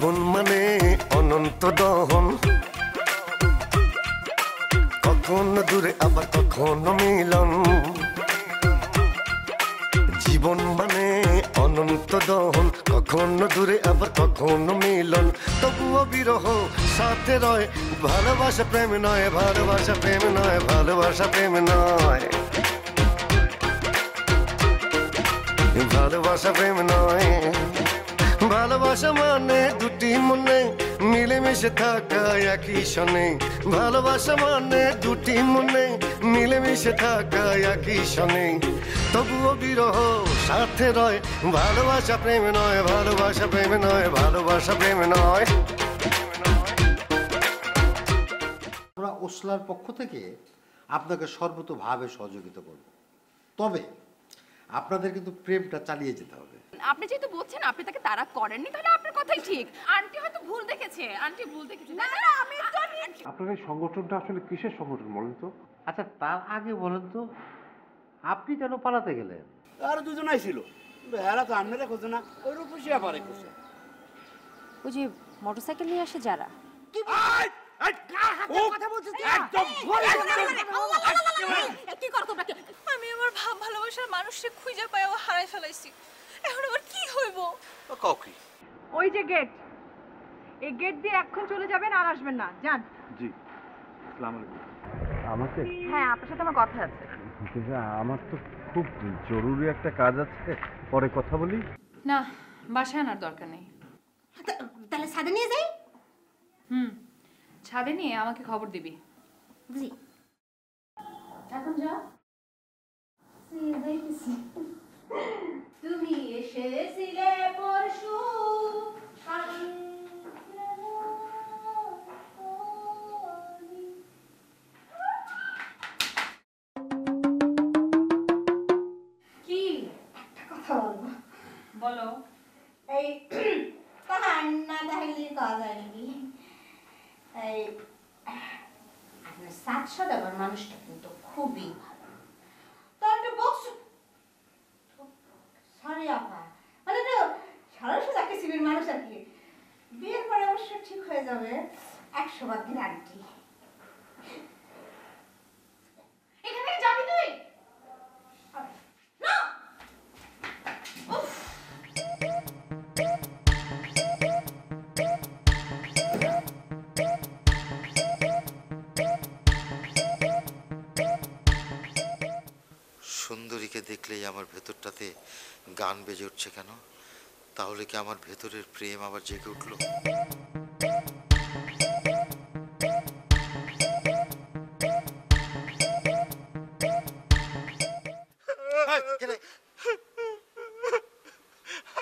জীবন মানে অনন্ত দহন, কখনো দূরে আবার কখনো মিলন। জীবন মানে অনন্ত দহন, কখনো দূরে আবার কখনো মিলন। তবুও বিরহ সাথে রয়, ভালোবাসা প্রেম নয়, ভালোবাসা প্রেম নয়, ভালোবাসা প্রেম নয়, ভালোবাসা প্রেম নয়। ভালোবাসা মানে দুটি মনে মিলেমিশে থাকা একই সনে। ভালোবাসা মানে দুটি মনে মিলেমিশে থাকা একই সনে। তবুও বিরহ সাথে রয়, ভালোবাসা প্রেম নয়, ভালোবাসা প্রেম নয়, ভালোবাসা প্রেম নয়। আমরা ওসলার পক্ষ থেকে আপনাকে সর্বতোভাবে সহযোগিতা করব, তবে আপনাদের কিন্তু প্রেমটা চালিয়ে যেতে হবে। আপনি যেহেতু বলছেন আপনি তাকে তাড়া করেননি, তাহলে আপনার কথাই ঠিক। আন্টি হয়তো ভুল দেখেছে, আন্টি ভুল দেখেছে। না না, আমি তো আপনার এই সংগঠনটা আসলে কিসের সংগঠন বলেন তো? আচ্ছা, তার আগে বলেন তো, আপনি কেন পালাতে গেলেন? আর দুজন আইছিল, হেরা তো আন্নারে খোঁজে না, ওই রূপসিয়া পারে খোঁজে। ওই যে মোটরসাইকেল নিয়ে আসে যারা। আমি আমার ভালোবাসার মানুষকে খুঁজে পাইও হারাই ফেলাইছি, এখন আবার কি হইব? কাউকে ওই যে গেট, এই গেট দিয়ে এখন চলে যাবেন, আর আসবেন না, যান। জি, আসসালামু আলাইকুম। আমাকে? হ্যাঁ, আপনার সাথে আমার কথা আছে। আমার তো খুব জরুরি একটা কাজ আছে, পরে কথা বলি। না, বাসায় আনার দরকার নেই। তাহলে ছাদে নিয়ে যাই। ছাদে নিয়ে আমাকে খবর দিবি। জি, এখন যা। তুমি এসেছিলে পরশু, কি একটা কথা বলবো। বলো। এই কান্না দেখলি কাজ হয় নাকি? এই আপনার 700 টাকার মানুষটা কিন্তু খুবই ভালো। তো একটা বক্স, সরি আপা, মানে তো সরাসরি একটা সিভিল মানুষ আর কি। বিয়ের পরে অবশ্য ঠিক হয়ে যাবে, 100 বার গ্যারান্টি। এখান থেকে যাবি তুই? না, সুন্দরীকে দেখলেই আমার ভেতরটাতে গান বেজে উঠছে কেন? তাহলে কি আমার ভেতরের প্রেম আবার জেগে উঠলো?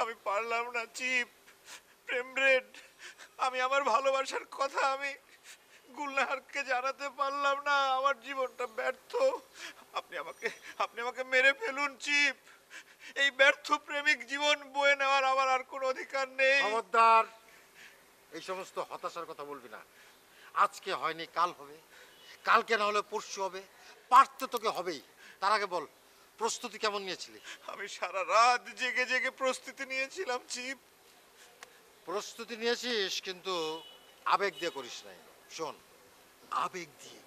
আমি পারলাম না চিপ, প্রেম রেড। আমি আমার ভালোবাসার কথা আমি গুলনাহারকে জানাতে পারলাম না। আমার জীবনটা ব্যর্থ। আপনি আমাকে মেরে ফেলুন চিপ। এই ব্যর্থ প্রেমিক জীবন বয়ে নেওয়ার আমার আর কোনো অধিকার নেই। খবরদার, এই সমস্ত হতাশার কথা বলবি না। আজকে হয়নি কাল হবে, কালকে না হলে পরশু হবে, পারতে তোকে হবেই। তার আগে বল, প্রস্তুতি কেমন নিয়েছিলি? আমি সারা রাত জেগে জেগে প্রস্তুতি নিয়েছিলাম চিপ। প্রস্তুতি নিয়েছিস, কিন্তু আবেগ দিয়ে করিস নাই। শোন, আবেগ দিয়ে,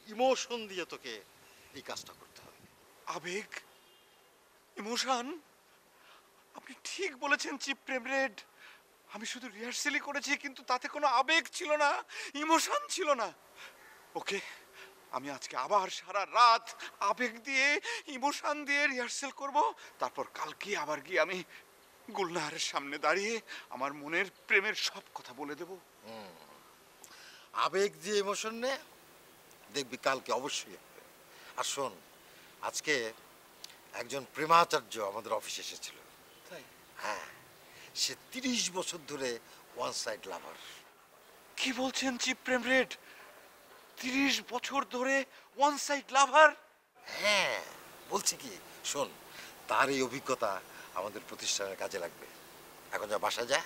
ইমোশন দিয়ে তোকে এই কাজটা করতে হবে। আবেগ, ইমোশন? আপনি ঠিক বলেছেন চিপ প্রেম রেড। আমি শুধু রিহার্সেলই করেছি, কিন্তু তাতে কোনো আবেগ ছিল না, ইমোশন ছিল না। ওকে, আমি আজকে আবার সারা রাত আবেগ দিয়ে, ইমোশন দিয়ে রিহার্সেল করব। তারপর কালকে আবার গিয়ে আমি গুলনাহারের সামনে দাঁড়িয়ে আমার মনের প্রেমের সব কথা বলে দেব। আবেগ দিয়ে ইমোশন নে, দেখবি কালকে অবশ্যই হবে। আর শোন, আজকে একজন প্রেমাচার্য আমাদের অফিসে এসেছিল। তাই? হ্যাঁ, সে 30 বছর ধরে ওয়ান সাইড লাভার। কি বলছেন চিপ প্রেম রেড? 30 বছর ধরে ওয়ান সাইড লাভার? হ্যাঁ, বলছি কি, শোন, তার এই অভিজ্ঞতা আমাদের প্রতিষ্ঠানের কাজে লাগবে। এখন যা, বাসা যা,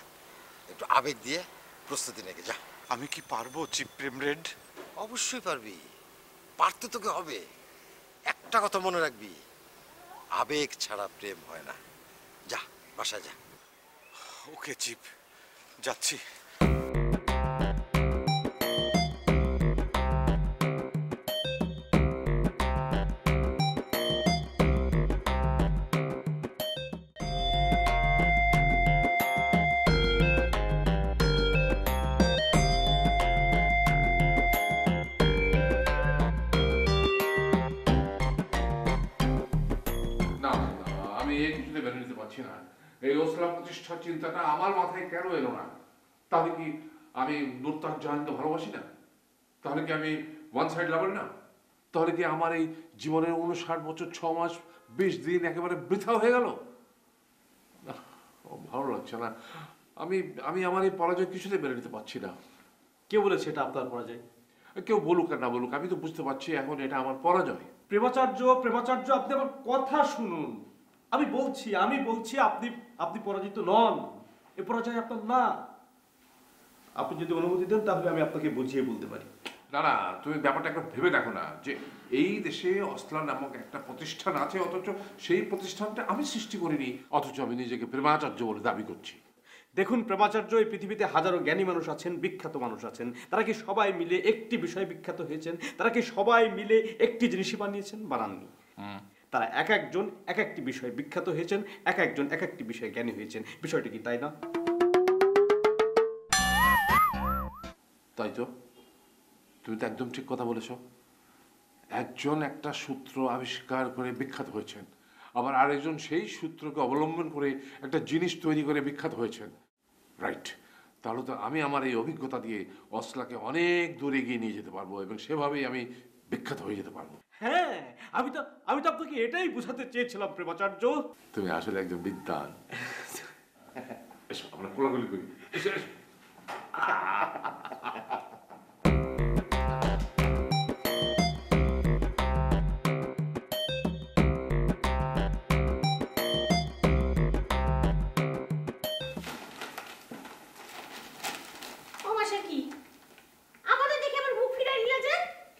একটু আবেগ দিয়ে প্রস্তুতি নেগে যা। আমি কি পারবো চিপ প্রেম রেড? অবশ্যই পারবি, পারতে তোকে হবে। একটা কথা মনে রাখবি, আবেগ ছাড়া প্রেম হয় না। যা, বাসা যা। ওকে চিপ, যাচ্ছি। আমি এই কিছুতে বেরো নিতে পারছি না। এই ওসলা প্রতিষ্ঠার চিন্তাটা আমার মাথায় কেন এলো না? তাহলে কি আমি নুরতাজ জাহানকে ভালোবাসি না? তাহলে কি আমি ওয়ান সাইড লাভার না? তাহলে কি আমার এই জীবনের 59 বছর 6 মাস 20 দিন একেবারে বৃথা হয়ে গেল? ভালো লাগছে না। আমি আমি আমার এই পরাজয় কিছুতে বেরো নিতে পারছি না। কে বলেছে এটা আপনার পরাজয়? কেউ বলুক আর না বলুক, আমি তো বুঝতে পারছি এখন এটা আমার পরাজয়। প্রেমাচার্য, প্রেমাচার্য, আপনি আমার কথা শুনুন। আমি বলছি আপনি পরাজিত নন। এ পরাজয় আপনার না। আপনি যদি অনুমতি দেন তাহলে আমি আপনাকে বুঝিয়ে বলতে পারি। না না, তুমি ব্যাপারটা একটা ভেবে দেখো না যে এই দেশে অসলা নামক একটা প্রতিষ্ঠান আছে, অথচ সেই প্রতিষ্ঠানটা আমি সৃষ্টি করিনি, অথচ আমি নিজেকে প্রেমাচার্য বলে দাবি করছি। দেখুন প্রেমাচার্য, এই পৃথিবীতে হাজারো জ্ঞানী মানুষ আছেন, বিখ্যাত মানুষ আছেন। তারা কি সবাই মিলে একটি বিষয়ে বিখ্যাত হয়েছেন? তারা কি সবাই মিলে একটি জিনিসই বানিয়েছেন? বানাননি। তারা এক একজন এক একটি বিষয়ে বিখ্যাত হয়েছেন, এক একজন এক একটি বিষয়ে জ্ঞানী হয়েছেন। বিষয়টা কি তাই না? তাই তো, তুমি তো একদম ঠিক কথা বলেছ। একজন একটা সূত্র আবিষ্কার করে বিখ্যাত হয়েছেন, আবার আরেকজন সেই সূত্রকে অবলম্বন করে একটা জিনিস তৈরি করে বিখ্যাত হয়েছেন। রাইট। তাহলে তো আমি আমার এই অভিজ্ঞতা দিয়ে অসলাকে অনেক দূরে এগিয়ে নিয়ে যেতে পারবো এবং সেভাবেই আমি বিখ্যাত হয়ে যেতে পারবো। হ্যাঁ, আমি তো আপনাকে এটাই বোঝাতে চেয়েছিলাম প্রেমাচার্য। তুমি আসলে একজন বিদ্বান। এসো আমরা কোলাকুলি করি। এসো এসো।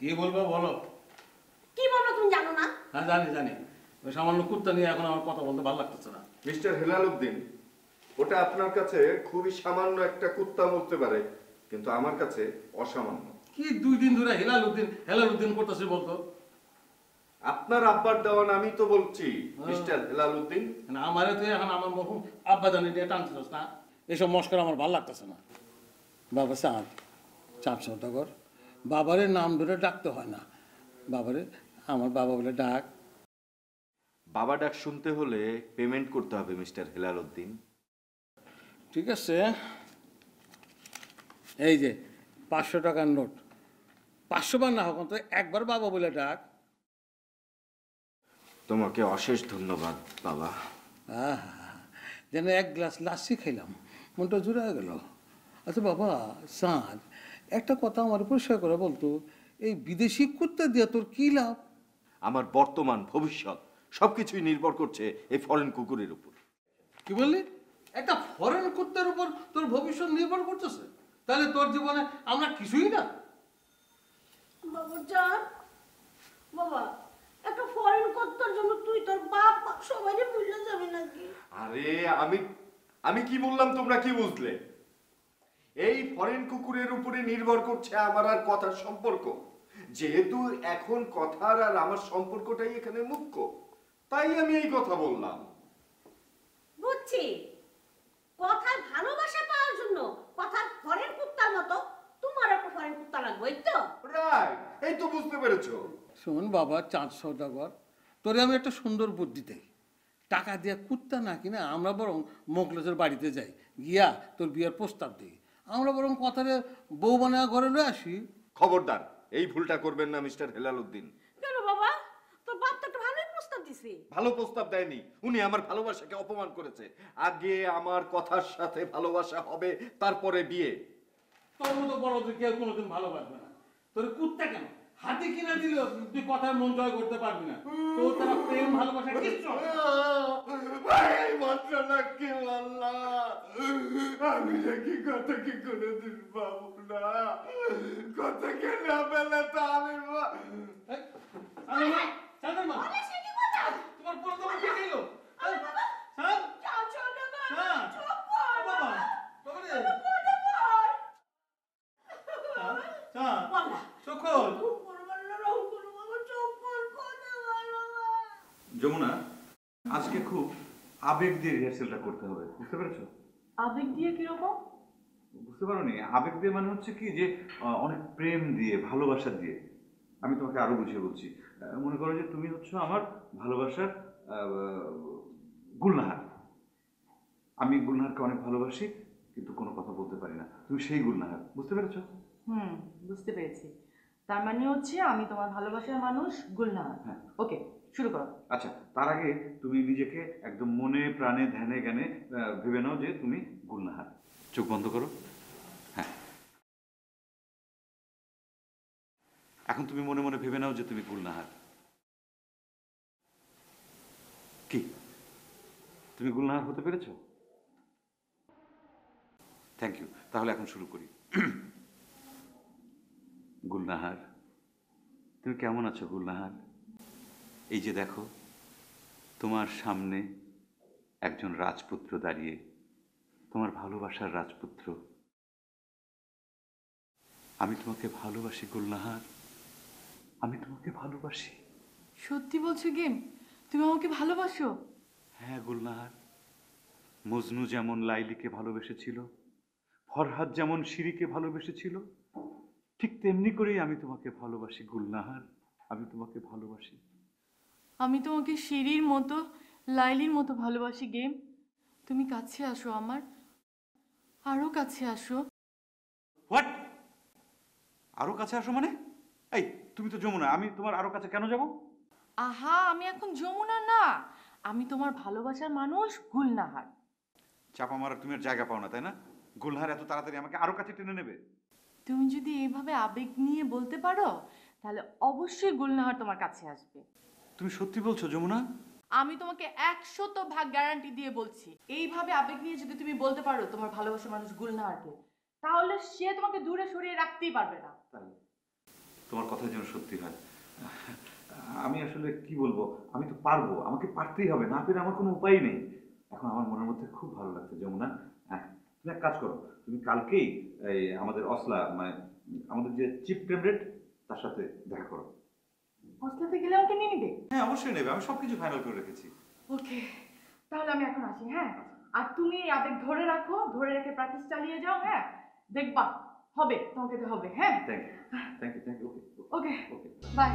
কি বলবো বলো? কি বলবো তুমি জানো না? হ্যাঁ জানি। ওই সামান্য কুত্তা নিয়ে এখন আমার কথা বলতে ভালো লাগতেছে না। মিস্টার হেলালুদ্দিন, ওটা আপনার কাছে খুবই সামান্য একটা কুত্তা বলতে পারে, কিন্তু আমার কাছে অসামান্য। কি 2 দিন ধরে হেলালুদ্দিন করতেছে বলতো? আপনার আব্বার দেওয়ান আমি তো বলছি মিস্টার হেলালুদ্দিন। না, আমারে তুই এখন আমার মরহুম আব্বা জানি দিয়ে টানতেছিস না? এসব মস্করা আমার ভালো লাগতেছে না। বাবা চাঁদ সওদাগর, বাবারে নাম ধরে ডাকতে হয় না। বাবারে আমার বাবা বলে ডাক। বাবা ডাক শুনতে হলে পেমেন্ট করতে হবে মিস্টার হেলালুদ্দিন। ঠিক আছে, এই যে 500 টাকার নোট, 500 বার না হোক তো একবার বাবা বলে ডাক। তোমাকে অশেষ ধন্যবাদ বাবা। যেন 1 গ্লাস লাসি খাইলাম, মনটা জুড়ে গেল। আচ্ছা বাবা চাঁদ, একটা কথা আমার পরিষ্কার করে বলতো, এই বিদেশি কুত্তা দিয়ে তোর কি লাভ? আমার বর্তমান ভবিষ্যৎ সবকিছুই নির্ভর করছে এই ফরেন কুকুরের উপর। কি বললি? একটা ফরেন কুত্তার উপর তোর ভবিষ্যৎ নির্ভর করতেছে? তাহলে তোর জীবনে আমরা কিছুই না। বাবা জান, বাবা একটা ফরেন কুত্তার জন্য তুই তোর বাপ সবাইকে ভুলে যাবি নাকি? আরে আমি কি বললাম তোমরা কি বুঝলে? এই ফরেন কুকুরের উপরে নির্ভর করছে আমার আর কথার সম্পর্ক। যেহেতু এখন কথার আর আমার সম্পর্কটাই এখানে মুখ্য, তাই আমি এই কথা বললাম। বুঝছি, কথার ভালোবাসা পাওয়ার জন্য কথার ফরেন কুত্তার মতো তোমার একটা ফরেন কুত্তা লাগবে, এই তো? রাইট, এই তো বুঝতে পেরেছো। শোন বাবা চাঁদ সওদাগর, তোরে আমি একটা সুন্দর বুদ্ধি দেই। টাকা দিয়ে কুত্তা না কিনা আমরা বরং মোকলেসের বাড়িতে যাই, গিয়া তোর বিয়ের প্রস্তাব দিই। আমরা বরং কথারে বউ বানায় ঘরে লয়ে আসি। খবরদার, এই ভুলটা করবেন না মিস্টার হেলালুদ্দিন। কেন বাবা, তোর বাপ তো একটা ভালোই প্রস্তাব দিছে। ভালো প্রস্তাব দেয়নি, উনি আমার ভালোবাসাকে অপমান করেছে। আগে আমার কথার সাথে ভালোবাসা হবে, তারপরে বিয়ে। তোর মতো বড় কেউ কোনোদিন ভালোবাসবে না। তোর কুত্তা কেন হাতে কিনা দিল তুই কথার মন জয় করতে পারবি না। তোর তারা প্রেম ভালোবাসা কিচ্ছু আমি নাকি কথা কি কোনোদিন পাবো না? কথা কে না পেলে তো আমি তোমার পুরো তোমার কে দিল? বাবা যমুনা, আজকে খুব আবেগ দিয়ে রিহার্সেলটা করতে হবে, বুঝতে পেরেছো? আবেগ দিয়ে কিরকম? বুঝতে পারোনি? আবেগ দিয়ে মানে হচ্ছে কি যে অনেক প্রেম দিয়ে, ভালোবাসা দিয়ে। আমি তোমাকে আরো বুঝিয়ে বলছি। মনে করো যে তুমি হচ্ছে আমার ভালোবাসার গুলনাহার। আমি গুলনাহারকে অনেক ভালোবাসি, কিন্তু কোনো কথা বলতে পারি না। তুমি সেই গুলনাহার, বুঝতে পেরেছো? বুঝতে পেরেছি। তার মানে হচ্ছে আমি তোমার ভালোবাসার মানুষ গুলনাহার। হ্যাঁ। ওকে, শুরু করো। আচ্ছা, তার আগে তুমি নিজেকে একদম মনে প্রাণে ধ্যানে জ্ঞানে ভেবে নাও যে তুমি গুলনাহার। চোখ বন্ধ করো। হ্যাঁ, এখন তুমি মনে মনে ভেবে নাও যে তুমি গুলনাহার। কি তুমি গুলনাহার হতে পেরেছো? Thank you. তাহলে এখন শুরু করি। গুলনাহার, তুমি কেমন আছো গুলনাহার? এই যে দেখো, তোমার সামনে একজন রাজপুত্র দাঁড়িয়ে, তোমার ভালোবাসার রাজপুত্র। আমি তোমাকে ভালোবাসি গুলনাহার, আমি তোমাকে ভালোবাসি। সত্যি বলছো গেম? তুমি আমাকে ভালোবাসো? হ্যাঁ গুলনাহার, মজনু যেমন লাইলিকে ভালোবেসেছিল, ফরহাদ যেমন শিরিকে ভালোবেসেছিল, ঠিক তেমনি করেই আমি তোমাকে ভালোবাসি গুলনাহার, আমি তোমাকে ভালোবাসি। আমি তোমাকে শিরির মতো, লাইলির মতো ভালোবাসি গেম। তুমি কাছে আসো আমার, আরো কাছে আসো। হোয়াট? আরো কাছে আসো মানে? এই, তুমি তো যমুনা, আমি তোমার আরো কাছে কেন যাব? আহা, আমি এখন যমুনা না, আমি তোমার ভালোবাসার মানুষ গুলনাহার। চাপা মারার তুমি আর জায়গা পাও না, তাই না? গুলনাহার এত তাড়াতাড়ি আমাকে আরো কাছে টেনে নেবে? তুমি যদি এইভাবে আবেগ নিয়ে বলতে পারো, তাহলে অবশ্যই গুলনাহার তোমার কাছে আসবে। তুমি সত্যি বলছো যমুনা? আমি তোমাকে 100% গ্যারান্টি দিয়ে বলছি, এইভাবে আবেগ নিয়ে যদি তুমি বলতে পারো তোমার ভালোবাসার মানুষ গুলনাহারকে, তাহলে সে তোমাকে দূরে সরিয়ে রাখতেই পারবে না। তাই তোমার কথা যেন সত্যি হয়। আমি আসলে কি বলবো, আমি তো পারবো, আমাকে পারতেই হবে, না পেরে আমার কোনো উপায় নেই। এখন আমার মনের মধ্যে খুব ভালো লাগছে যমুনা। হ্যাঁ, তুমি এক কাজ করো, তুমি কালকেই এই আমাদের অসলা, মানে আমাদের যে চিফ ফেভারিট, তার সাথে দেখা করো। হোস্টেলে গেলে আমাকে নিয়ে নিবে? হ্যাঁ, অবশ্যই নেবে, আমি সবকিছু ফাইনাল করে রেখেছি। ওকে, তাহলে আমি এখন আসি। হ্যাঁ, আর তুমি এই আবেগ ধরে রাখো, ধরে রেখে প্র্যাকটিস চালিয়ে যাও। হ্যাঁ, দেখবা হবে, তোমাকে তো হবে। হ্যাঁ, thank you, thank you, thank you. Okay, okay, bye.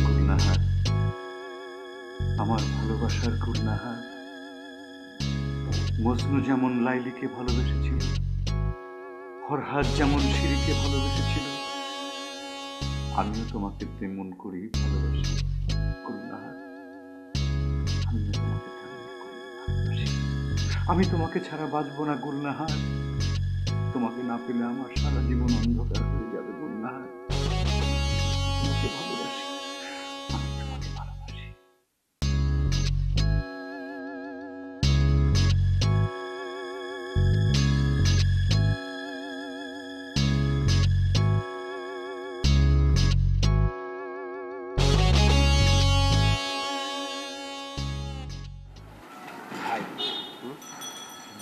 Gulnahar, আমার ভালোবাসার গুলনাহার, মজনু যেমন লাইলিকে ভালোবেসেছিল, ফরহাদ যেমন শিরিকে ভালোবেসেছিল, আমিও তোমাকে তেমন করেই ভালোবাসি গুলনাহার। আমি তোমাকে ছাড়া বাঁচবো না গুলনাহার, তোমাকে না পেলে আমার সারা জীবন অন্ধকার হয়ে যাবে গুলনাহার। তোমাকে ভালোবাসি, আমি তোমাকে ভালোবাসি।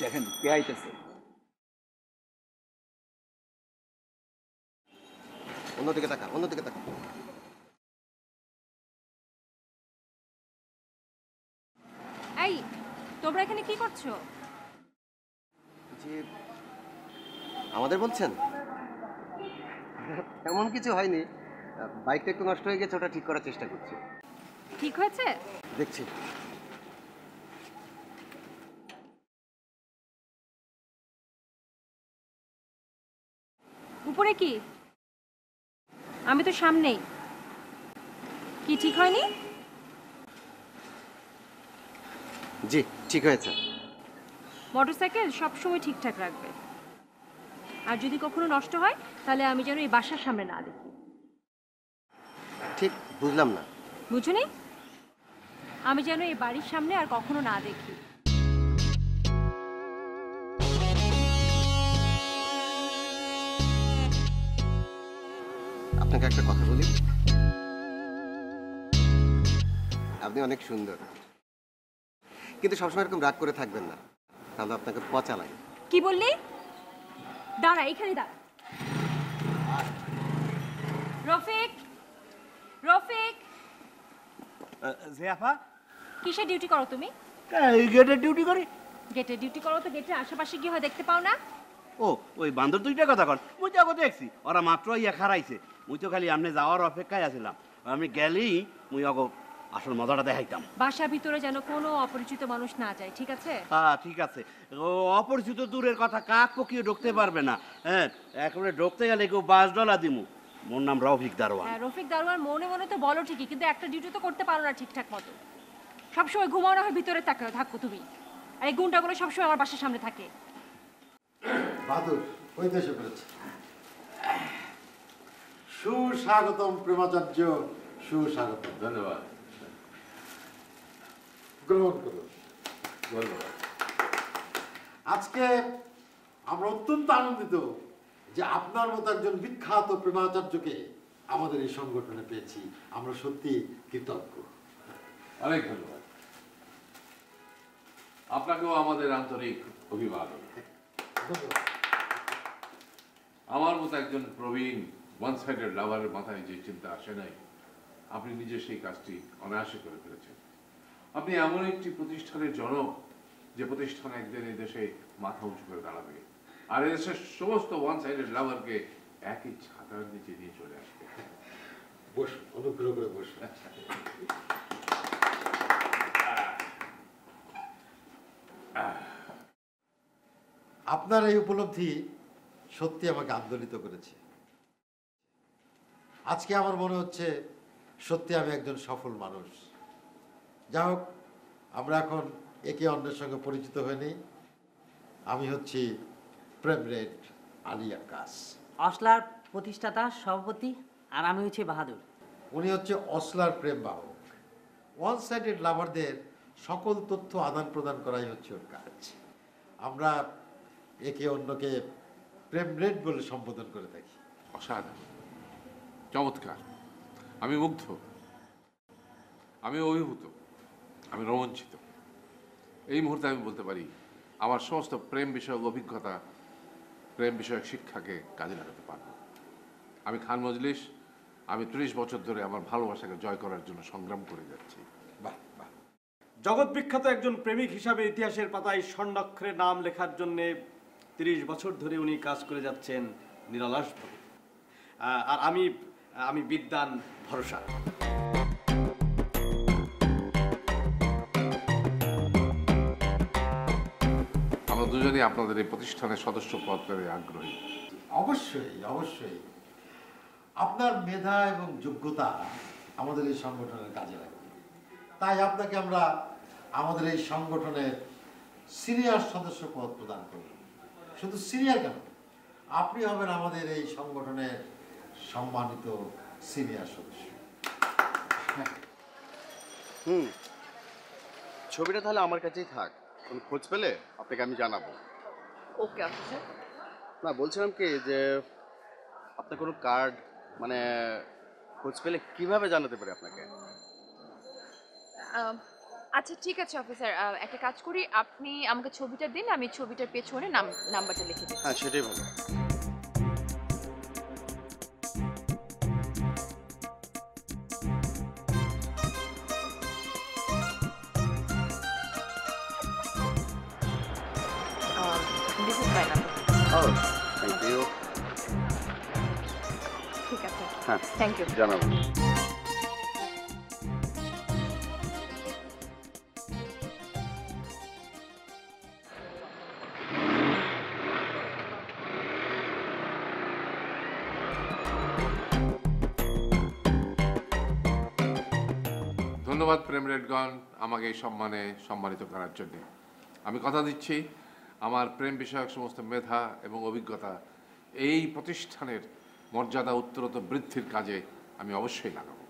দেখেন কে আইতেছে। অন্যদিকে তাকা, অন্যদিকে তাকা। এই, তোমরা এখানে কি করছো? জি, আমাদের বলছেন? এমন কিছু হয়নি, বাইকটা একটু নষ্ট হয়ে গেছে, ওটা ঠিক করার চেষ্টা করছি। ঠিক হয়েছে? দেখছি। উপরে কি? আমি তো সামনেই। কি ঠিক হয়নি? জি, ঠিক হয়েছে। মোটরসাইকেল সবসময় ঠিকঠাক রাখবে, আর যদি কখনো নষ্ট হয় তাহলে আমি যেন এই বাসার সামনে না দেখি। ঠিক বুঝলাম না। বুঝুনি? আমি যেন এই বাড়ির সামনে আর কখনো না দেখি। আপনাকে একটা কথা বলি, আপনি অনেক সুন্দর, কিন্তু সবসময় এরকম রাগ করে থাকবেন না, তাহলে আপনাকে পচা লাগে। কি বললি? দাঁড়া, এখানে দাঁড়া। রফিক, রফিক, জিয়াফা, কিসের ডিউটি করো তুমি? গেটের ডিউটি করি। গেটের ডিউটি করো তো গেটের আশেপাশে কি হয় দেখতে পাও না? ও ওই বান্দর দুইটা কথা কন, মুই তো আগে দেখছি ওরা মাত্র ইয়া খারাইছে। মুই তো খালি আপনি যাওয়ার অপেক্ষায় আছিলাম। আমি গেলেই মুই আগে আসল মজাটা দেখাইতাম। বাসার ভিতরে যেন কোনো অপরিচিত মানুষ না যায়, ঠিক আছে? হ্যাঁ ঠিক আছে। ও অপরিচিত দূরের কথা, কাক পকিয়ে ঢুকতে পারবে না। হ্যাঁ, একেবারে ঢুকতে গেলে কেউ 5 ডলার দিমু। মোর নাম রফিক দারোয়ান। হ্যাঁ, রফিক দারোয়ান মনে মনে তো বলো ঠিকই, কিন্তু একটা ডিউটি তো করতে পারো না ঠিকঠাক মতো। সবসময় ঘুমানো হয় ভিতরে থাকো তুমি, আর এই গুন্ডাগুলো সবসময় আমার বাসার সামনে থাকে। বাহাদুর ওই দেশে করেছে। সুস্বাগতম প্রেমাচার্য, সুস্বাগতম। ধন্যবাদ। গ্রহণ করুন। ধন্যবাদ। আজকে আমরা অত্যন্ত আনন্দিত যে আপনার মতো একজন বিখ্যাত প্রেমাচার্যকে আমাদের এই সংগঠনে পেয়েছি। আমরা সত্যি কৃতজ্ঞ। অনেক ধন্যবাদ। আপনাকেও আমাদের আন্তরিক অভিবাদন। আমার মতো একজন প্রবীণ ওয়ান সাইডেড লাভারের মাথায় যে চিন্তা আসে নাই, আপনি নিজে সেই কাজটি অনায়াসে করে ফেলেছেন। আপনি এমন একটি প্রতিষ্ঠানের জনক যে প্রতিষ্ঠান একদিন এই দেশে মাথা উঁচু করে দাঁড়াবে, আর এদেশের সমস্ত ওয়ান সাইডেড লাভারকে একই ছাতার নিচে নিয়ে চলে আসবে। বসুন, অনুগ্রহ করে বসুন। আপনার এই উপলব্ধি সত্যি আমাকে আন্দোলিত করেছে। আজকে আমার মনে হচ্ছে সত্যি আমি একজন সফল মানুষ। যাই হোক, আমরা এখন একে অন্যের সঙ্গে পরিচিত হয়ে নিই। আমি হচ্ছি প্রেমরেড আলী আকাশ, অসলার প্রতিষ্ঠাতা সভাপতি, আর আমি হচ্ছি বাহাদুর। উনি হচ্ছে অসলার প্রেম বাহক। ওয়ান সাইডেড লাভারদের সকল তথ্য আদান প্রদান করাই হচ্ছে ওর কাজ। আমরা একে অন্যকে প্রেমরেড বলে সম্বোধন করে থাকি। অসাধারণ, চমৎকার। আমি মুগ্ধ, আমি অভিভূত, আমি রোমাঞ্চিত। এই মুহূর্তে আমি বলতে পারি আমার সমস্ত প্রেম বিষয়ক অভিজ্ঞতা, প্রেম বিষয়ক শিক্ষাকে কাজে লাগাতে পারব। আমি খান মজলিস, আমি 30 বছর ধরে আমার ভালোবাসাকে জয় করার জন্য সংগ্রাম করে যাচ্ছি। বাহ বাহ। জগৎ বিখ্যাত একজন প্রেমিক হিসাবে ইতিহাসের পাতায় স্বর্ণাক্ষরে নাম লেখার জন্য 30 বছর ধরে উনি কাজ করে যাচ্ছেন নিরলসভাবে। আর আমি বিদ্যান ভরসা। আমরা দুজনেই আপনাদের এই প্রতিষ্ঠানের সদস্য পদ পেতে আগ্রহী। অবশ্যই অবশ্যই। আপনার মেধা এবং যোগ্যতা আমাদের এই সংগঠনের কাজে লাগবে। তাই আপনাকে আমরা আমাদের এই সংগঠনের সিনিয়র সদস্য পদ প্রদান করব। শুধু সিনিয়র কেন, আপনি হবেন আমাদের এই সংগঠনের সম্মানিত সিনিয়র সদস্য। ছবিটা তাহলে আমার কাছেই থাক, কোনো খোঁজ পেলে আপনাকে আমি জানাবো। Okay officer. না, বলছিলাম কি যে আপনার কোনো কার্ড মানে খোঁজ পেলে কিভাবে জানাতে পারি আপনাকে? আচ্ছা ঠিক আছে অফিসার, একটা কাজ করি, আপনি আমাকে ছবিটা দিন, আমি ছবিটার পেছনে নাম্বারটা লিখে দিই। হ্যাঁ, সেটাই ভালো। This is my number. Oh, thank you. ঠিক আছে, হ্যাঁ, থ্যাংক ইউ। জানাবো। ধন্যবাদ প্রেমরেডগণ আমাকে এই সম্মানে সম্মানিত করার জন্য। আমি কথা দিচ্ছি আমার প্রেম বিষয়ক সমস্ত মেধা এবং অভিজ্ঞতা এই প্রতিষ্ঠানের মর্যাদা উত্তরোত্তর বৃদ্ধির কাজে আমি অবশ্যই লাগাবো।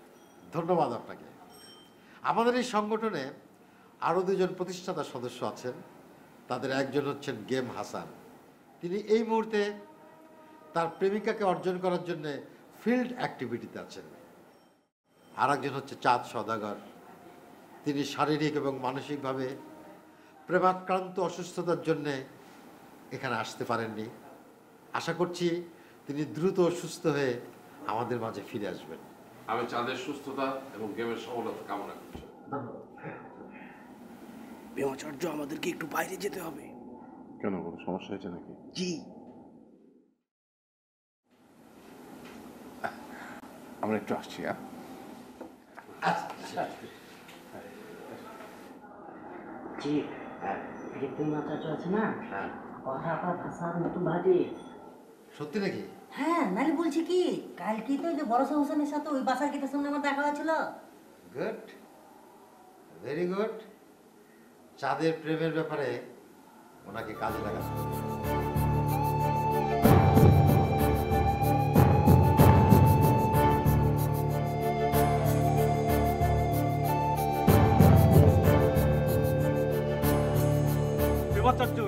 ধন্যবাদ আপনাকে। আমাদের এই সংগঠনে আরও 2 জন প্রতিষ্ঠাতা সদস্য আছেন। তাদের একজন হচ্ছেন গেম হাসান, তিনি এই মুহূর্তে তার প্রেমিকাকে অর্জন করার জন্য ফিল্ড অ্যাক্টিভিটিতে আছেন। আর একজন হচ্ছে চাঁদ সওদাগর, তিনি শারীরিক এবং মানসিকভাবে প্রেমাক্রান্ত অসুস্থতার জন্যে এখানে আসতে পারেননি। আশা করছি তিনি দ্রুত সুস্থ হয়ে আমাদের মাঝে ফিরে আসবেন। আমি চাঁদের সুস্থতা এবং গেমের সফলতা কামনা করছি। প্রেমাচার্য, আমাদেরকে একটু বাইরে যেতে হবে। কেন, কোনো সমস্যা হয়েছে নাকি? জি। আমরা একটু আসছি। জি, প্রেমাচার্য আছে না, কথা আপনার ভাষার মতো বাজে। সত্যি নাকি? হ্যাঁ, নাহলে বলছি কি, কালকে তো যে বড় হোসেনের সাথে ওই বাসার গেটের সামনে আমার দেখা হয়েছিল। Good, very good. চাঁদের প্রেমের ব্যাপারে ওনাকে কাজে লাগাতে হবে। প্রেমাচার্য,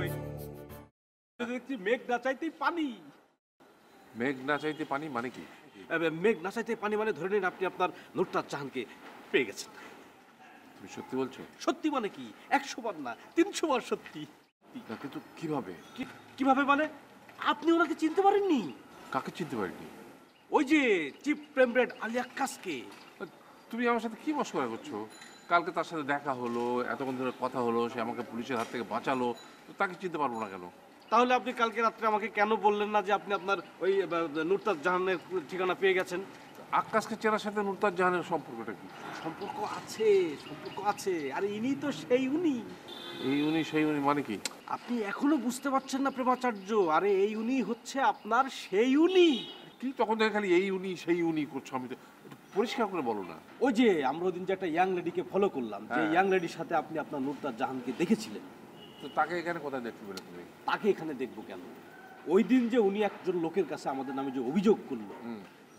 দেখছি মেঘ না চাইতেই পানি। মেঘ না চাইতে পানি মানে কি? মেঘ না চাইতে পানি মানে ধরে নিন আপনি আপনার নুরতাজ জাহানকে পেয়ে গেছেন। তুমি সত্যি বলছো? সত্যি মানে কি, 100 বার না 300 বার সত্যি। কিন্তু কিভাবে? কিভাবে মানে? আপনি ওনাকে চিনতে পারেননি? কাকে চিনতে পারিনি? ওই যে চিফ প্রেমরেড আলী আক্কাসকে। তুমি আমার সাথে কি মশকরা করছো? কালকে তার সাথে দেখা হলো, এতক্ষণ ধরে কথা হলো, সে আমাকে পুলিশের হাত থেকে বাঁচালো, তো তাকে চিনতে পারবো না কেন? তাহলে আপনি কালকে রাত্রে আমাকে কেন বললেন না যে আপনি আপনার ওই নুরতাজ জাহানের ঠিকানা পেয়ে গেছেন? আক্কাসকে চেনার সাথে নুরতাজ জাহানের সম্পর্কটা কি? সম্পর্ক আছে, সম্পর্ক আছে। আরে ইনি তো সেই উনি। এই উনি সেই উনি মানে কি? আপনি এখনো বুঝতে পারছেন না প্রেমাচার্য? আরে এই উনি হচ্ছে আপনার সেই উনি। কি তখন থেকে খালি এই উনি সেই উনি করছো? আমি তো একটু পরিষ্কার করে বলো না। ওই যে আমরা ওই দিন যে একটা ইয়াং লেডিকে ফলো করলাম, যে ইয়াং লেডির সাথে আপনি আপনার নুরতাজ জাহানকে দেখেছিলেন, তো তাকে এখানে কোথায় দেখতে পেলে তুমি? তাকে এখানে দেখবো কেন? ওই দিন যে উনি একজন লোকের কাছে আমাদের নামে যে অভিযোগ করলো,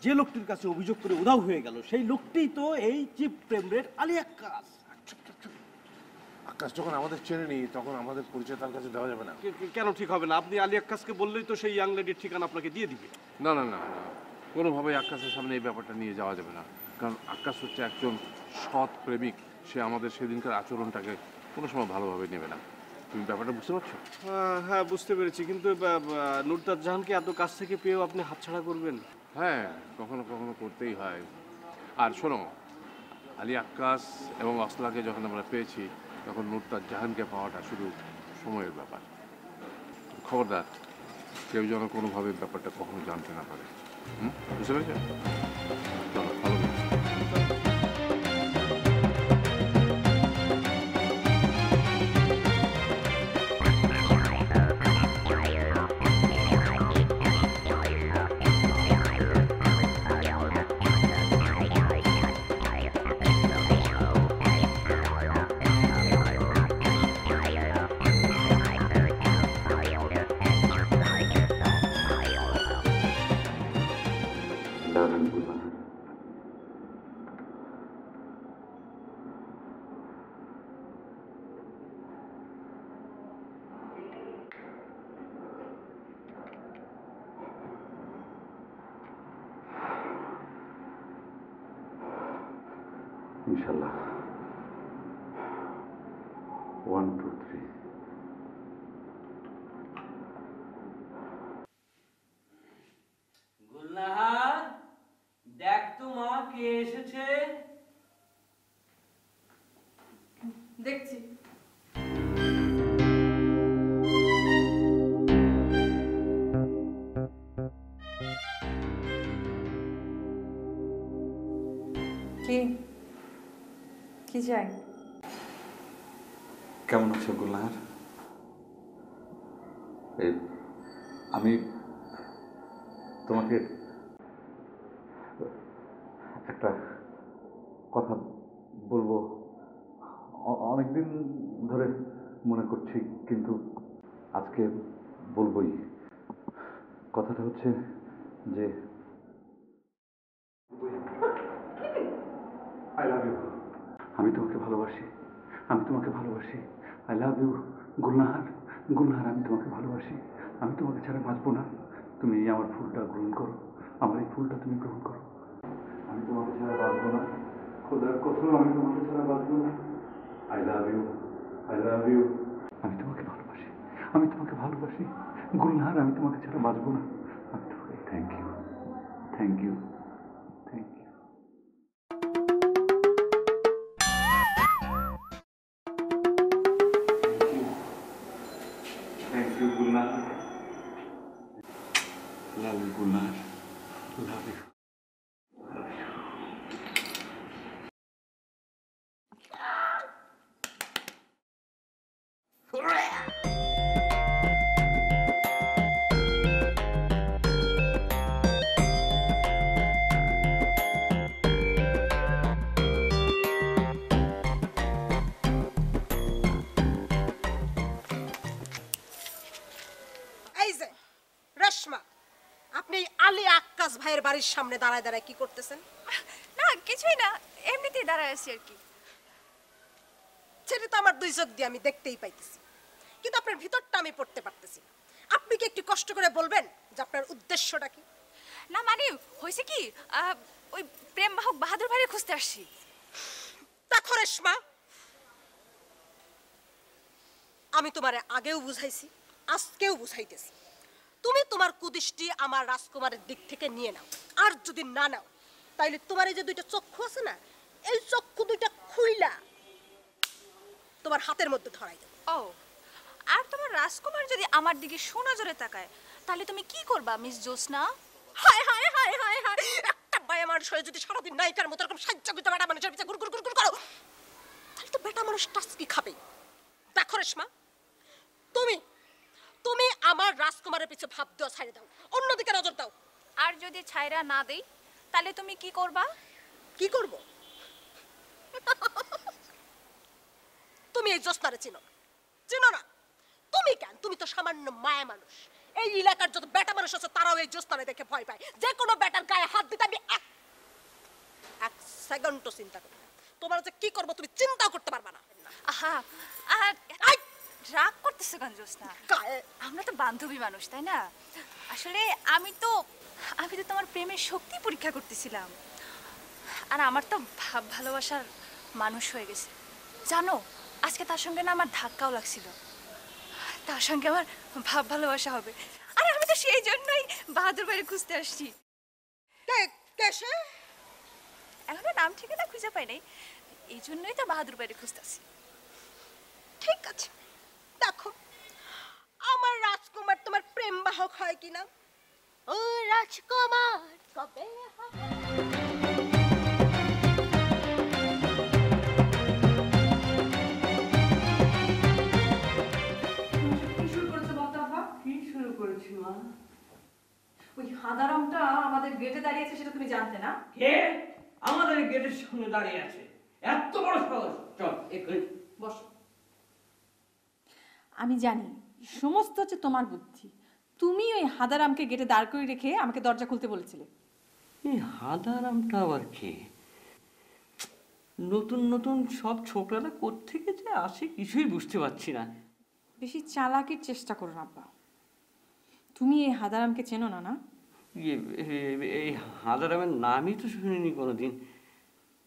যে লোকটির কাছে অভিযোগ করে উধাও হয়ে গেল, সেই লোকটিই তো এই চিফ প্রেমরেড আলী আক্কাস। আক্কাস যখন আমাদের চেনেনি তখন আমাদের পরিচয় তার কাছে দেওয়া যাবে না? কেন ঠিক হবে না? আপনি আলী আক্কাসকে বললেই তো সেই ইয়াং লেডির ঠিকানা আপনাকে দিয়ে দিবে। না না না, কোনোভাবেই আক্কাসের সামনে এই ব্যাপারটা নিয়ে যাওয়া যাবে না, কারণ আক্কাস হচ্ছে একজন সৎ প্রেমিক। সে আমাদের সেদিনকার আচরণটাকে কোনো সময় ভালোভাবে নেবে না। তুমি ব্যাপারটা বুঝতে পারছো? হ্যাঁ, বুঝতে পেরেছি, কিন্তু নুরতাজ জাহানকে এত কাছ থেকে পেয়েও আপনি হাতছাড়া করবেন? হ্যাঁ, কখনো কখনো করতেই হয়। আর শোনো, আলী আক্কাস এবং অসলাকে যখন আমরা পেয়েছি তখন নুরতাজ জাহানকে পাওয়াটা শুধু সময়ের ব্যাপার। খবরদার কেউ যেন কোনোভাবে ব্যাপারটা কখনো জানতে না পারে। বুঝতে পেরেছ? চলো, ভালো। ইনশাল্লাহ। 1 2 3। গুলনাহার, দেখ তো মা কে এসেছে। দেখছি। কি চাই? কেমন আছো গুলনাহার? আমি তোমাকে একটা কথা বলবো, অনেকদিন ধরে মনে করছি, কিন্তু আজকে বলবোই। কথাটা হচ্ছে যে আই লাভ ইউ। আমি তোমাকে ভালোবাসি, আমি তোমাকে ভালোবাসি। I love you Gulnahar. Gulnahar, আমি তোমাকে ভালোবাসি, আমি তোমাকে ছাড়া বাঁচবো না। তুমি এই আমার ফুলটা গ্রহণ করো, আমার এই ফুলটা তুমি গ্রহণ করো। আমি তোমাকে ছাড়া বাঁচবো না, খোদার কসম আমি তোমাকে ছাড়া বাঁচবো না। I love you, I love you. আমি তোমাকে ভালোবাসি, আমি তোমাকে ভালোবাসি গুলনার, আমি তোমাকে ছাড়া বাঁচবো না। আমি তোমাকে thank you, thank you, thank you. Thank you Gulnar. Love you Gulnar, love you. এই যে রেশমা, আপনি আলী আক্কাস ভাইয়ের বাড়ির সামনে দাঁড়ায় দাঁড়ায় কি করতেছেন? না কিছুই না, এমনিতেই দাঁড়ায় আছি আর কি। সেটা তো আমার দুই চোখ দিয়ে আমি দেখতেই পাইতেছি, কিন্তু আপনার ভিতরটা আমি পড়তে পারতেছি না। আপনি কি একটু কষ্ট করে বলবেন যে আপনার উদ্দেশ্যটা কি? না মানে হয়েছে কি, ওই প্রেম বাহক বাহাদুর ভাইয়ের খুঁজতে আসছি। দেখো রেশমা, আমি তোমারে আগেও বুঝাইছি, আজকেও বুঝাইতেছি, তুমি তোমার কুদৃষ্টি আমার রাজকুমারের দিক থেকে নিয়ে নাও। আর যদি না নাও তাইলে তোমার এই যে দুইটা চক্ষু আছে না, এই চক্ষু দুইটা খুইলা তোমার হাতের মধ্যে ধরাই দেব। ও, আর তোমার রাজকুমার যদি আমার দিকে সোনজরে তাকায় তাহলে তুমি কি করবা মিস জোসনা? হায় হায় হায় হায় হায়, একটা বায়া মানুষ হয়ে যদি সারাদিন নায়িকার মতো এরকম সাজ্জা গুজা বেটা মানুষের পিছে গুড় গুড় গুড় গুড় করো, তাহলে তো বেটা মানুষ টাস্কি খাবে। দেখো রেশমা, তুমি তুমি আমার রাজকুমারের পিছে ভাব দেওয়া ছাড়ে দাও, অন্যদিকে নজর দাও। আর যদি ছাইরা না দেই তাহলে তুমি কি করবা? কি করব? তুমি এই জোসনারে চিনো? চিনো না? তুমি কেন? তুমি তো সামান্য মায়া মানুষ। এই এলাকার যত বেটা মানুষ আছে তারাও এই জোসনারে দেখে ভয় পায়। যে কোনো বেটার গায়ে হাত দিতে আমি এক সেকেন্ডও চিন্তা করি না। তোমার যে কি করবো তুমি চিন্তাও করতে পারবা না। আহা, রাগ করতেছে কেন জোসনা? আমরা তো বান্ধবী মানুষ, তাই না? আসলে আমি তো তোমার প্রেমের শক্তি পরীক্ষা করতেছিলাম। আর আমার তো ভালোবাসার মানুষ হয়ে গেছে জানো। আজকে তার সঙ্গে না আমার ধাক্কাও লাগছিল, তার সঙ্গে আমার ভালোবাসা হবে। আরে আমি তো সেই জন্যই বাহাদুর বাড়ি খুঁজতে আসছি। এখনো নাম ঠিকানা খুঁজে পাই নাই, এই জন্যই তো বাহাদুর বাড়ি খুঁজতে আসছি। ঠিক আছে, দেখো আমার রাজকুমার তোমার প্রেম বাহক হয় কিনা। ও রাজকুমার কবে ওই হাদারামটা আমাদের গেটে দাঁড়িয়েছে সেটা তুমি জানতে না? কে আমাদের গেটের সামনে দাঁড়িয়ে আছে? এত বড় সাহস! চল এক্ষুনি বস। আমি জানি সমস্ত হচ্ছে তোমার বুদ্ধি। তুমি ওই হাদারামকে গেটে দাঁড় করে রেখে আমাকে দরজা খুলতে বলেছিলে। এই হাদারামটা আবার কে? নতুন নতুন সব ছোকরারা কোত্থেকে যে আসে কিছুই বুঝতে পারছি না। বেশি চালাকির চেষ্টা করো না আব্বা। তুমি এই হাদারামকে চেনো না? না, এই হাদারামের নামই তো শুনিনি কোনোদিন।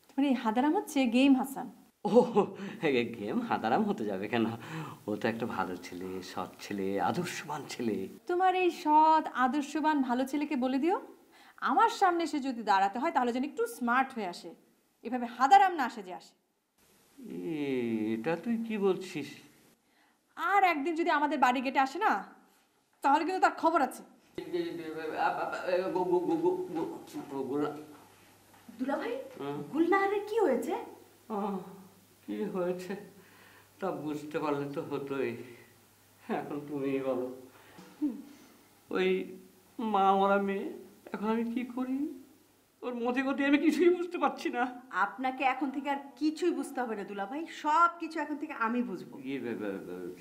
তোমার এই হাদারাম হচ্ছে গেম হাসান। ও গেম হাদারাম হতে যাবে কেন? ও তো একটা ভালো ছেলে, সৎ ছেলে, আদর্শবান ছেলে। তোমার এই সৎ আদর্শবান ভালো ছেলেকে বলে দিও আমার সামনে এসে যদি দাঁড়াতে হয় তাহলে যেন একটু স্মার্ট হয়ে আসে, এভাবে হাদারাম না আসে যে আসে। এটা তুই কি বলছিস? আর একদিন যদি আমাদের বাড়ি গেটে আসে না তাহলে কিন্তু তার খবর আছে। দুলাভাই, গুলনাহারের কি হয়েছে? কি হয়েছে তা বুঝতে পারলে তো হতোই। এখন তুমি বলো। ওই মা মরা মেয়ে, এখন আমি কি করি? ওর মতে গতি আমি কিছুই বুঝতে পারছি না। আপনাকে এখন থেকে আর কিছুই বুঝতে হবে না দুলাভাই, সব কিছু এখন থেকে আমি বুঝবো।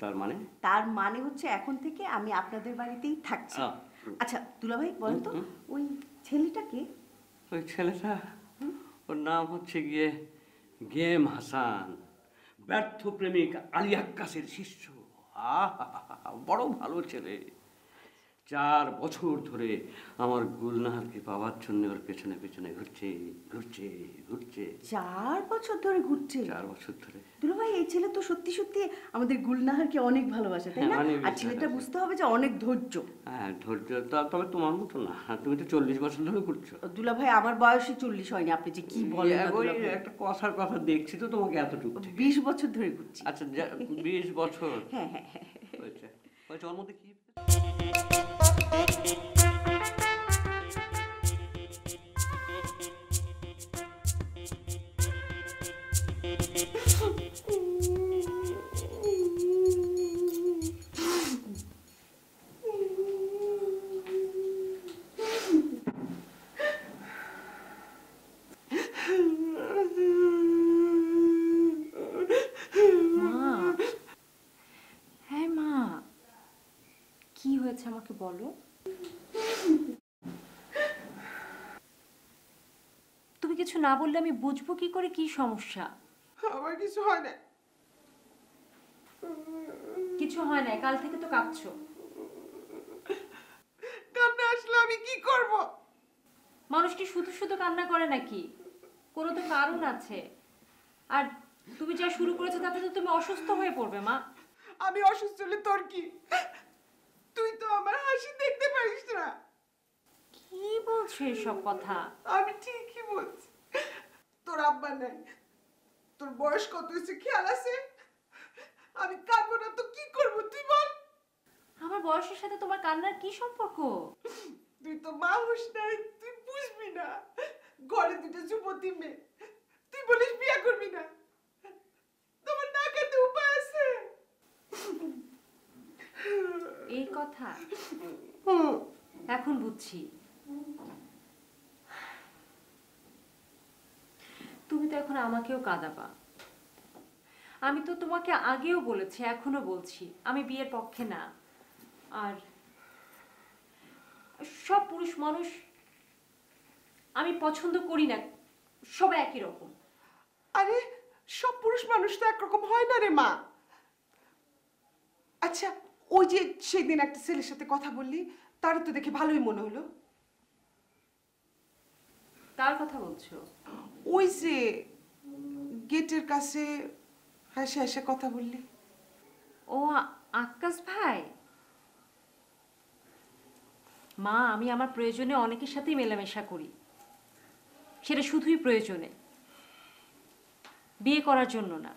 তার মানে? তার মানে হচ্ছে এখন থেকে আমি আপনাদের বাড়িতেই থাকছি। আচ্ছা দুলাভাই বলেন তো, ওই ছেলেটাকে? ওই ছেলেটা, ওর নাম হচ্ছে গিয়ে গেম হাসান, ব্যর্থ প্রেমিক আলী আক্কাসের শিষ্য। বড় ভালো ছেলে, 4 বছর ধরে আমার গুলনাহারকে পাওয়ার জন্য ওর পেছনে পেছনে ঘুরছে ঘুরছে ঘুরছে। 4 বছর ধরে ঘুরছে? 4 বছর ধরে। দুলা ভাই, এই ছেলে তো সত্যি সত্যি আমাদের গুলনাহারকে অনেক ভালোবাসে, তাই না? আর ছেলেটা বুঝতে হবে যে অনেক ধৈর্য। হ্যাঁ, ধৈর্য। তবে তোমার মতো না, তুমি তো 40 বছর ধরে ঘুরছো। দুলা ভাই, আমার বয়সই 40 হয়নি, আপনি যে কি বলেন না দুলা ভাই। একটা কথার কথা দেখছি তো তোমাকে এতটুকু। 20 বছর ধরে ঘুরছি। আচ্ছা, 20 বছর। হ্যাঁ হ্যাঁ হ্যাঁ। ওই ওর মধ্যে কি আমাকে বলো। তুমি কিছু না বললে আমি বুঝবো কি করে কি সমস্যা? আমার কিছু হয় না। কিছু হয় না? কাল থেকে তো কাঁদছো। কান্না আসলে আমি কি করব? মানুষ কি শুধু শুধু কান্না করে নাকি? কোনো তো কারণ আছে। আর তুমি যা শুরু করেছো তাতে তো তুমি অসুস্থ হয়ে পড়বে মা। আমি অসুস্থ হলে তোর কি? তুই তো আমার হাসি দেখতে পারিস না। কি বলছো এসব কথা? আমি ঠিকই বলছি। তোর আব্বা নাই, তোর বয়স কত হয়েছে খেয়াল আছে? আমি কাঁদবো না তো কি করব তুই বল? আমার বয়সের সাথে তোমার কান্নার কি সম্পর্ক? তুই তো মানুষ নাই, তুই বুঝবি না। ঘরে দুটো যুবতী মেয়ে, তুই বলিস বিয়ে করবি না। তোমার না কাঁদতে উপায় আছে? এই কথা এখন বুঝছি। তুমি তো এখন আমাকেও কাঁদাবা। আমি তো তোমাকে আগেও বলেছি, এখনো বলছি, আমি বিয়ের পক্ষে না। আর সব পুরুষ মানুষ আমি পছন্দ করি না, সবাই একই রকম। আরে সব পুরুষ মানুষ তো একরকম হয় না রে মা। আচ্ছা, ওই যে সেদিন একটা ছেলের সাথে কথা বললি, তার তো দেখে ভালোই মনে হলো। কার কথা বলছো? ওই যে গেটের কাছে হাসে হাসে কথা বললি। ও আকাশ ভাই। মা, আমি আমার প্রয়োজনে অনেকের সাথেই মেলামেশা করি, সেটা শুধুই প্রয়োজনে, বিয়ে করার জন্য না।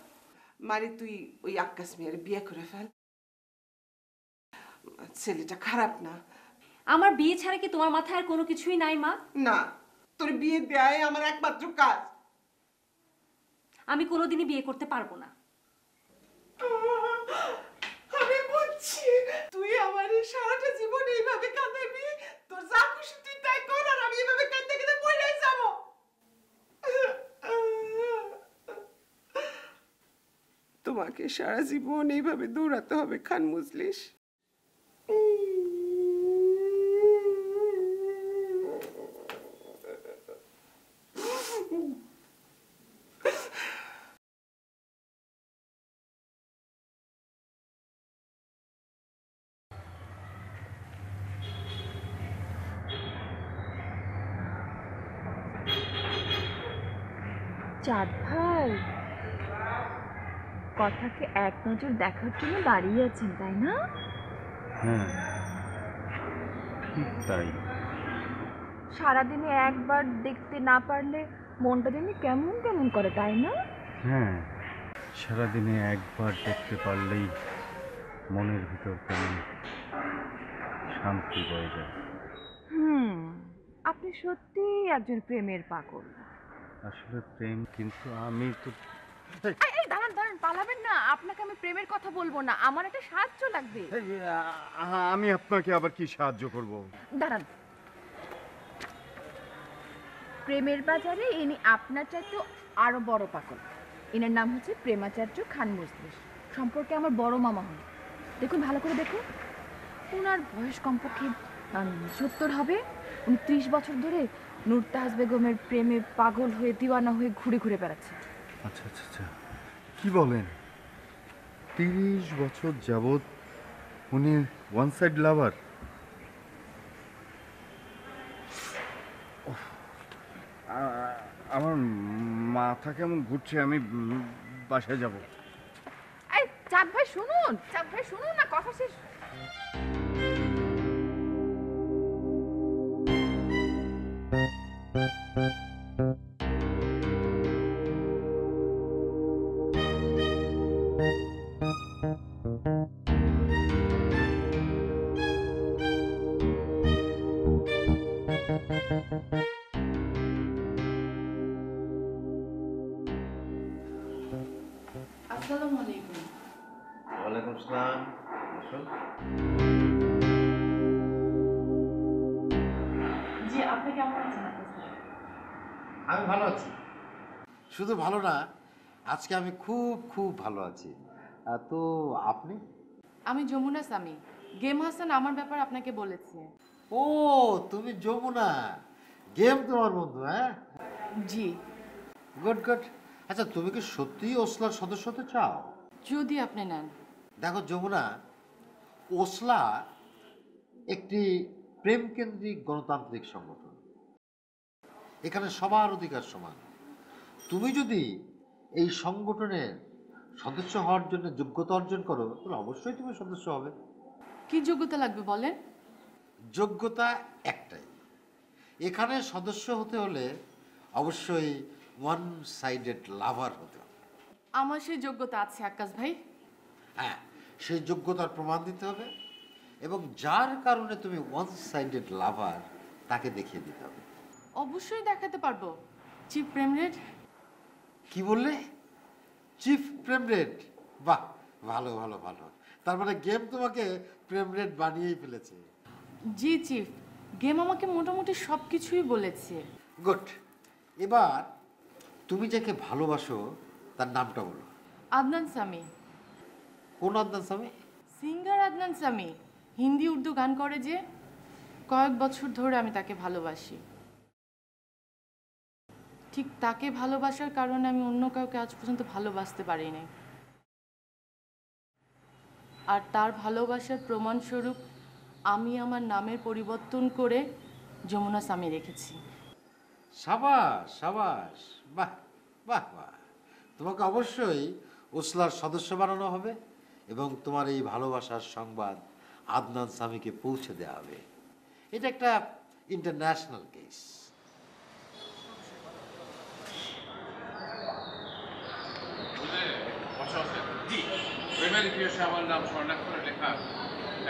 মানে তুই ওই আকাশ মেয়ের বিয়ে করে ফেল, ছেলেটা খারাপ না। আমার বিয়ে ছাড়া কি তোমার মাথায় আর কোনো কিছুই নাই মা? না, তোর বিয়ে দেয় আমার একমাত্র কাজ। আমি কোনোদিনই বিয়ে করতে পারবো না। আমি বুঝছি তুই আমার সারাটা জীবন এইভাবে কাঁদাবি। তোর যা খুশি তুই তাই কর, আর আমি এইভাবে কাঁদতে কাঁদতে মরে যাব। তোমাকে সারা জীবন এইভাবে দৌড়াতে হবে খান মুজলিস। চাঁদ ভাই, কথাকে এক নজর দেখার জন্য দাঁড়িয়ে আছেন, তাই না? হ্যাঁ, ঠিক তাই। সারাদিনে একবার দেখতে না পারলে মনটা যেন কেমন কেমন করে, তাই না? হ্যাঁ, সারাদিনে একবার দেখতে পারলেই মনের ভিতর কেমন শান্তি বয়ে যায়। আপনি সত্যিই একজন প্রেমের পাগল। আসলে প্রেম, কিন্তু আমি তো এই দাঁড়ান দাঁড়ান, পালাবেন না। আপনাকে আমি প্রেমের কথা বলবো না, আমার একটা সাহায্য লাগবে। আমি আপনাকে আবার কি সাহায্য করব? দাঁড়ান, প্রেমের বাজারে ইনি আপনার চাইতে আরো বড় পাগল। এনার নাম হচ্ছে প্রেমাচার্য খান মুজলিস। সম্পর্কে আমার বড় মামা হন। দেখুন, ভালো করে দেখুন। ওনার বয়স কমপক্ষে 70 হবে। উনি 30 বছর ধরে নুরতাজ বেগমের প্রেমে পাগল হয়ে দিওয়ানা হয়ে ঘুরে ঘুরে বেড়াচ্ছে। আচ্ছা আচ্ছা আচ্ছা, কি বলেন? 30 বছর যাবৎ উনি ওয়ান সাইড লাভার? আমার মাথা কেমন ঘুরছে, আমি বাসায় যাব। এই চাঁদ ভাই শুনুন, চাঁদ ভাই শুনুন না, কথা শেষ। আসসালামু আলাইকুম। ওয়ালাইকুম আসসালাম। আসুন। জি, আপনি কেমন আছেন? আমি ভালো আছি, শুধু ভালো না, আজকে আমি খুব খুব ভালো আছি। তো আপনি? আমি যমুনা সামি। গেম হাসান আমার ব্যাপারে আপনাকে বলেছে। ও, তুমি যমুনা, গেম তোমার বন্ধু? হ্যাঁ জি। Good good. আচ্ছা, তুমি কি সত্যিই ওসলার সদস্য হতে চাও? যদি আপনি নেন। দেখো যমুনা, ওসলা একটি প্রেমকেন্দ্রিক গণতান্ত্রিক সংগঠন। এখানে সবার অধিকার সমান। তুমি যদি এই সংগঠনের সদস্য হওয়ার জন্য যোগ্যতা অর্জন করো, তাহলে অবশ্যই তুমি সদস্য হবে। কি যোগ্যতা লাগবে বলেন? যোগ্যতা একটাই, এখানে সদস্য হতে হলে অবশ্যই ওয়ান সাইডেড লাভার হতে হবে। আমার সেই যোগ্যতা আছে আকাশ ভাই। হ্যাঁ, সেই যোগ্যতার প্রমাণ দিতে হবে এবং যার কারণে তুমি ওয়ান সাইডেড লাভার তাকে দেখিয়ে দিতে হবে। অবশ্যই দেখাতে পারবো। চিফ প্রেমরেড। কি বললে? চিফ প্রেমরেড? বাহ, ভালো ভালো ভালো। তার মানে গেম তোমাকে প্রেমরেড বানিয়েই ফেলেছে। জি চিফ, গেম আমাকে মোটামুটি সব কিছুই বলেছে। গুড। এবার তুমি যাকে ভালোবাসো তার নামটা বলো। আদনান সামি। কোন আদনান সামি? সিঙ্গার আদনান সামি, হিন্দি উর্দু গান করে যে। কয়েক বছর ধরে আমি তাকে ভালোবাসি। ঠিক তাকে ভালোবাসার কারণে আমি অন্য কাউকে আজ পর্যন্ত ভালোবাসতে পারি নাই। আর তার ভালোবাসার প্রমাণস্বরূপ আমি আমার নামের পরিবর্তন করে যমুনা সামি রেখেছি। সাবাস সাবাস, বাহ বাহ বাহ। তোমাকে অবশ্যই ওসলার সদস্য বানানো হবে এবং তোমার এই ভালোবাসার সংবাদ আদনান সামিকে পৌঁছে দেওয়া হবে। এটা একটা ইন্টারন্যাশনাল কেস। প্রেমের ইতিহাসে আমার নাম স্বর্ণাক্ষরে লেখা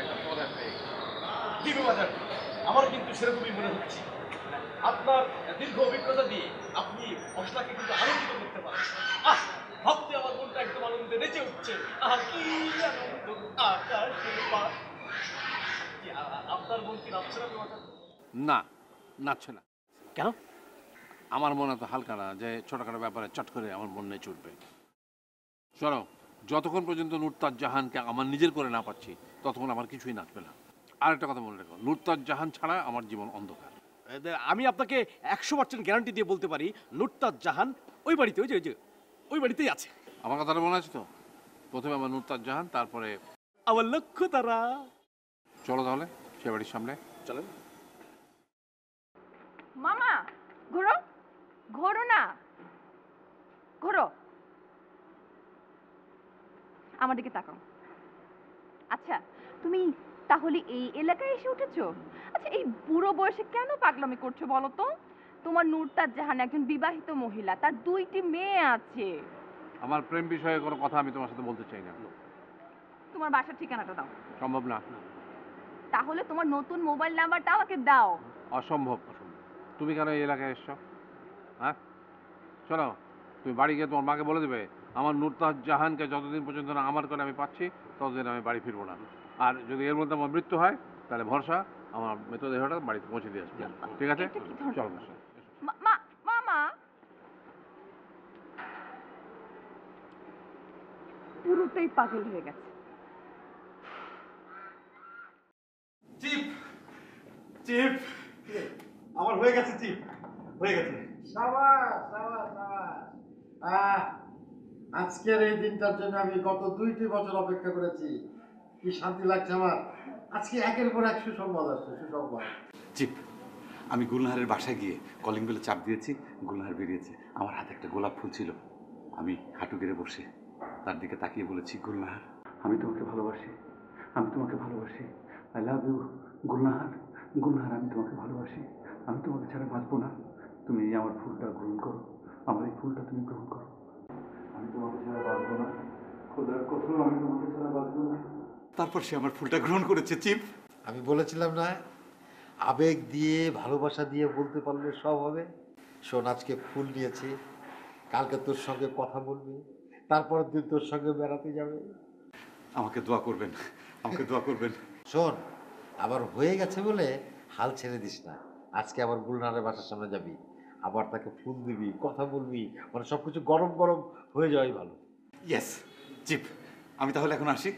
একটা পদা পেয়ে আমার কিন্তু সেরকমই মনে হচ্ছে। আপনার দীর্ঘ অভিজ্ঞতা দিয়ে আপনি মশলাকে কিন্তু আনন্দিত করতে পারেন। ভাবতে আমার মনটা একদম আনন্দে নেচে উঠছে। কি আনন্দ, আকাশের পাশ। আপনার মন কি নাচছে না? না, নাচছে না। কেন? আমার মনে তো হালকা না যে ছোটখাটো ব্যাপারে চট করে আমার মন নেচে উঠবে। শোনো, যতক্ষণ পর্যন্ত নুরতাজ জাহানকে আমার নিজের করে না পাচ্ছি ততক্ষণ আমার কিছুই নাচবে না। আর একটা কথা মনে রেখো, নুরতাজ জাহান ছাড়া আমার জীবন অন্ধকার। আমি আপনাকে 100% গ্যারান্টি দিয়ে বলতে পারি, নুরতাজ জাহান ওই বাড়িতে, ওই বাড়িতেই আছে। আমার কথাটা মনে আছে তো? প্রথমে আমার নুরতাজ জাহান, তারপরে আমার লক্ষ্য তারা। চলো তাহলে সে বাড়ির সামনে চলেন। মামা ঘোরো, ঘোরো না, ঘোরো। আমার দিকে তাকাও। আচ্ছা, তুমি তাহলে এই এলাকায় এসে উঠেছো? আচ্ছা, এই বুড়ো বয়সে কেন পাগলামি করছো বলো তো? তোমার নুরতাজ জাহান একজন বিবাহিত মহিলা, তার 2টি মেয়ে আছে। আমার প্রেম বিষয়ে কোনো কথা আমি তোমার সাথে বলতে চাই না। তোমার বাসার ঠিকানাটা দাও। সম্ভব না। তাহলে তোমার নতুন মোবাইল নাম্বারটা আমাকে দাও। অসম্ভব। তুমি কেন এই এলাকায় এসছো? হ্যাঁ, শোনো, তুমি বাড়ি গিয়ে তোমার মাকে বলে দেবে আমার নুরতাজ জাহানকে যতদিন পর্যন্ত না আমার করে আমি পাচ্ছি ততদিন আমি বাড়ি ফিরবো না। আর যদি এর মধ্যে আমার মৃত্যু হয় তাহলে ভরসা আমার মৃতদেহটা বাড়িতে পৌঁছে দিয়ে আসবে। ঠিক আছে? চলো। মামা, পুরোটাই পাগল হয়ে গেছে। চিফ, চিফ, আমার হয়ে গেছে চিফ, হয়ে গেছে। সাবাস সাবাস সাবাস। আজকের এই দিনটার জন্য আমি গত 2টি বছর অপেক্ষা করেছি। কি শান্তি লাগছে আমার। আজকে একের পর এক সুসংবাদ আসছে, সুসংবাদ। চিফ, আমি গুলনাহারের বাসায় গিয়ে কলিং বেলে চাপ দিয়েছি, গুলনাহার বেরিয়েছে। আমার হাতে একটা গোলাপ ফুল ছিল, আমি হাঁটু গেড়ে বসে তার দিকে তাকিয়ে বলেছি, গুলনাহার আমি তোমাকে ভালোবাসি, আমি তোমাকে ভালোবাসি, I love you Gulnahar, Gulnahar আমি তোমাকে ভালোবাসি, আমি তোমাকে ছাড়া বাঁচবো না, তুমি এই আমার ফুলটা গ্রহণ করো, আমার এই ফুলটা তুমি গ্রহণ করো, আমি তোমাকে ছাড়া বাঁচবো না, খোদার কসম আমি তোমাকে ছাড়া বাঁচবো না। তারপর সে আমার ফুলটা গ্রহণ করেছে। চিপ, আমি বলেছিলাম না আবেগ দিয়ে ভালোবাসা দিয়ে বলতে পারলে সব হবে। শোন, আজকে ফুল নিয়েছি, কালকে তোর সঙ্গে কথা বলবি, তারপরের দিন তোর সঙ্গে বেড়াতে যাবে। আমাকে দোয়া করবেন, আমাকে দোয়া করবেন। শোন, আবার হয়ে গেছে বলে হাল ছেড়ে দিস না। আজকে আবার গুলনারের বাসার সামনে যাবি, আবার তাকে ফুল দিবি, কথা বলবি, মানে সবকিছু গরম গরম হয়ে যাওয়াই ভালো। ইয়েস চিপ, আমি তাহলে এখন আসি।